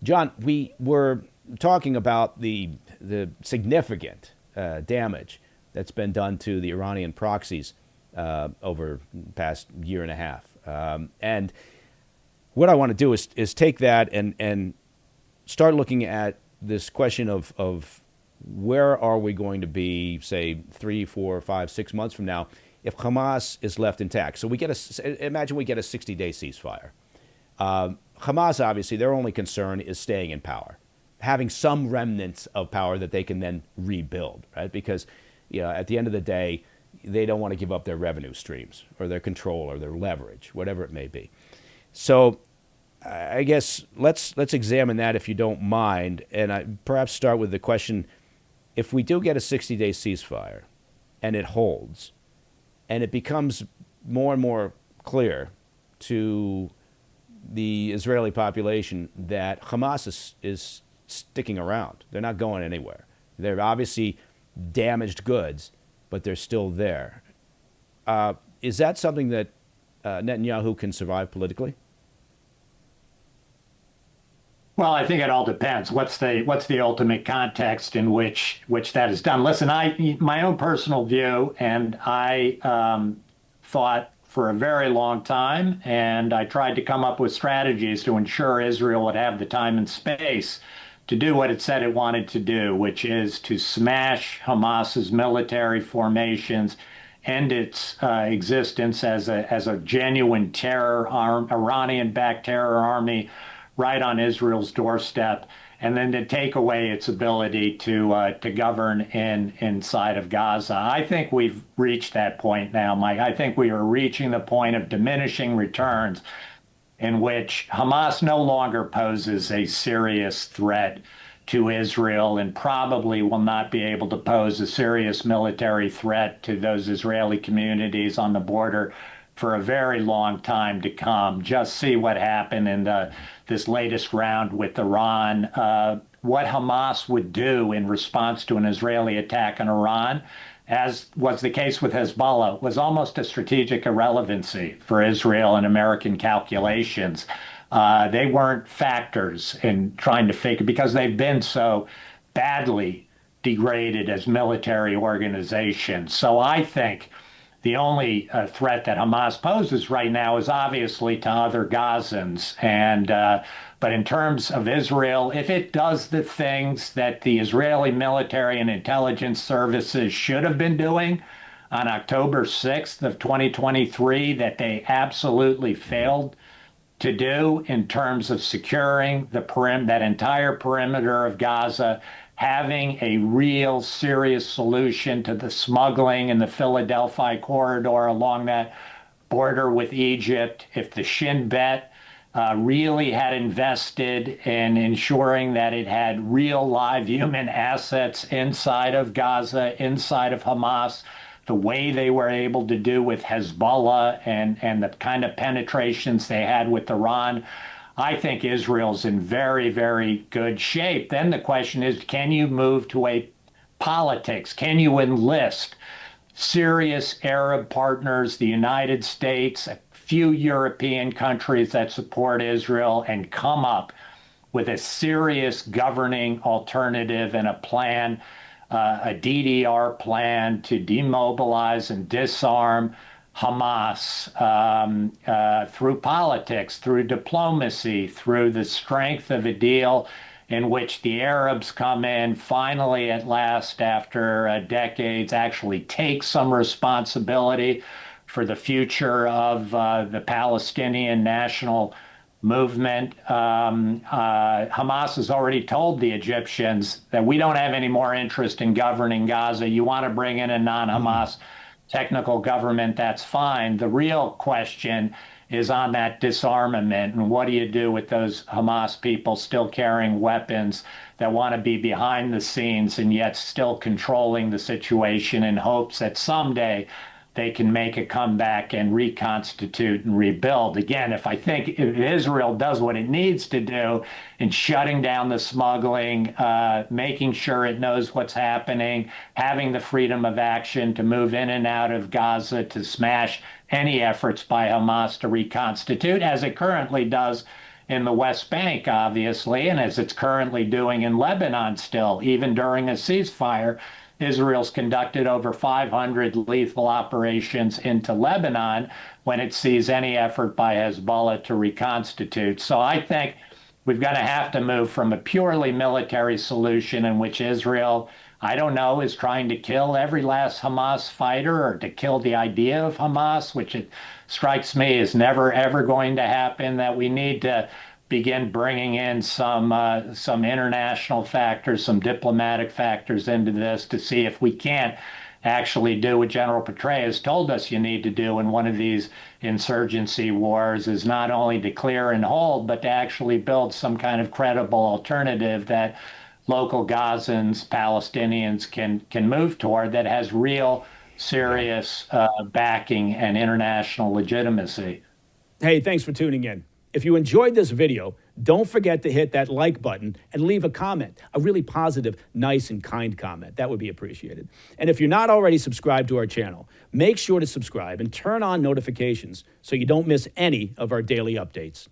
John, we were talking about the significant damage that's been done to the Iranian proxies over the past year and a half. And what I want to do is take that and start looking at this question of where are we going to be, say, 3, 4, 5, 6 months from now if Hamas is left intact. So imagine we get a 60-day ceasefire. Hamas, obviously, their only concern is staying in power, having some remnants of power that they can then rebuild, right? Because, at the end of the day, they don't want to give up their revenue streams or their control or their leverage, whatever it may be. So I guess let's examine that, if you don't mind, and I perhaps start with the question: if we do get a 60-day ceasefire and it holds, and it becomes more and more clear to the Israeli population that Hamas is sticking around, they're not going anywhere. They're obviously damaged goods, but they're still there. Is that something that Netanyahu can survive politically? Well, I think it all depends. What's the ultimate context in which that is done? Listen, my own personal view, and I thought for a very long time, and I tried to come up with strategies to ensure Israel would have the time and space to do what it said it wanted to do, which is to smash Hamas's military formations, end its existence as a genuine Iranian-backed terror army right on Israel's doorstep, and then to take away its ability to govern inside of Gaza. I think we've reached that point now, Mike. I think we are reaching the point of diminishing returns in which Hamas no longer poses a serious threat to Israel and probably will not be able to pose a serious military threat to those Israeli communities on the border for a very long time to come. Just see what happened in this latest round with Iran. What Hamas would do in response to an Israeli attack on Iran, as was the case with Hezbollah, was almost a strategic irrelevancy for Israel and American calculations. They weren't factors in trying to fake it because they've been so badly degraded as military organizations. So I think the only threat that Hamas poses right now is obviously to other Gazans. But in terms of Israel, if it does the things that the Israeli military and intelligence services should have been doing on October 6th of 2023, that they absolutely failed to do in terms of securing that entire perimeter of Gaza, having a real serious solution to the smuggling in the Philadelphia corridor along that border with Egypt, if the Shin Bet really had invested in ensuring that it had real live human assets inside of Gaza, inside of Hamas, the way they were able to do with Hezbollah and the kind of penetrations they had with Iran, I think Israel's in very, very good shape. Then the question is, can you move to a politics? Can you enlist serious Arab partners, the United States, a few European countries that support Israel, and come up with a serious governing alternative and a plan, a DDR plan to demobilize and disarm Hamas through politics, through diplomacy, through the strength of a deal in which the Arabs come in, finally, at last, after decades, actually take some responsibility for the future of the Palestinian national movement. Hamas has already told the Egyptians that we don't have any more interest in governing Gaza. You want to bring in a non-Hamas technical government, that's fine. The real question is on that disarmament, and what do you do with those Hamas people still carrying weapons that want to be behind the scenes and yet still controlling the situation in hopes that someday they can make a comeback and reconstitute and rebuild. Again, if Israel does what it needs to do in shutting down the smuggling, making sure it knows what's happening, having the freedom of action to move in and out of Gaza, to smash any efforts by Hamas to reconstitute, as it currently does in the West Bank, obviously, and as it's currently doing in Lebanon still. Even during a ceasefire, Israel's conducted over 500 lethal operations into Lebanon when it sees any effort by Hezbollah to reconstitute. So I think we've got to have to move from a purely military solution in which Israel, I don't know, is trying to kill every last Hamas fighter or to kill the idea of Hamas, which it strikes me is never, ever going to happen, that we need to begin bringing in some international factors, some diplomatic factors into this to see if we can't actually do what General Petraeus told us you need to do in one of these insurgency wars, is not only to clear and hold, but to actually build some kind of credible alternative that local Gazans, Palestinians can move toward, that has real, serious backing and international legitimacy. Hey, thanks for tuning in. If you enjoyed this video, don't forget to hit that like button and leave a comment, a really positive, nice, and kind comment. That would be appreciated. And if you're not already subscribed to our channel, make sure to subscribe and turn on notifications so you don't miss any of our daily updates.